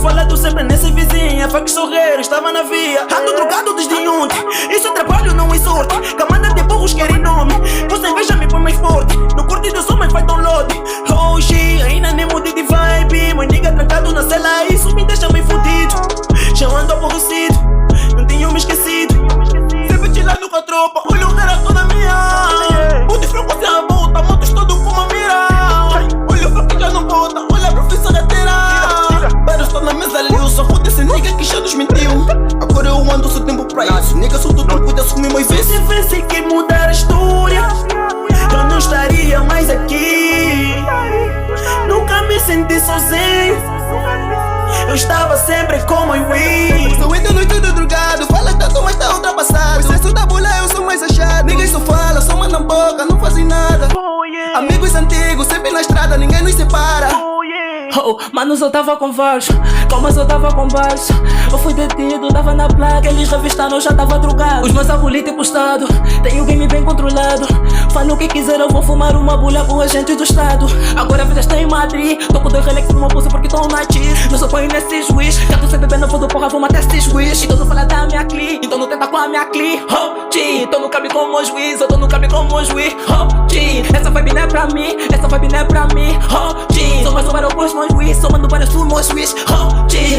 falado sempre nessa vizinha. Facos sorreiros, estava na via. Ando drogado desde ontem. Isso é trabalho, não é sorte. Camada de burros querem nome. Você inveja me põe mais forte. No curto do som, mas faz download. Hoje, ainda nem mudei de vibe. Meu nigga trancado na cela, isso me deixa meio fudido. Já ando aborrecido, não tenho me esquecido. Sempre chilando com a tropa, olha o cara toda minha. O desfranco se revolta, motos todo com uma mira. Olha o fraco já não volta, olha a profissão rateira. Pero estou na mesa ali, eu só vou desse nigga que já nos mentiu. Agora eu ando seu tempo pra isso. Nigga, sou do tempo de assumir mais vezes. Se fosse que mudar a história, eu não estaria mais aqui. Nunca me senti sozinho. Eu estava sempre como eu ia. Sou ainda noite do drogado. Fala tanto, mas tá ultrapassado. O excesso da bola eu sou mais achado. Ninguém só fala, só manda na boca, não fazem nada. Amigos antigos, sempre na estrada, ninguém nos separa. Oh, manos, eu tava com vários, calmas, eu tava com vários. Eu fui detido, tava na placa, eles revistaram, eu já tava drogado. Os meus abulitos postado, tenho o game bem controlado. Falo o que quiser, eu vou fumar uma bolha com a gente do estado. Agora a vida está em Madrid, tô com 2 Rolex numa bolsa porque tô na cheese. Não sou põe nesse juiz, já tô sempre bebendo, vou do porra, vou matar esses juiz. Então não fala da minha cli, então não tenta com a minha cli. Oh, G, tô no cabe como o juiz, eu tô no cabe como o juiz. Oh, G, essa vibe não é pra mim, essa vibe não é pra mim. Oh, G, sou mais um para os meus juiz, somando para os meus juiz. Oh, G,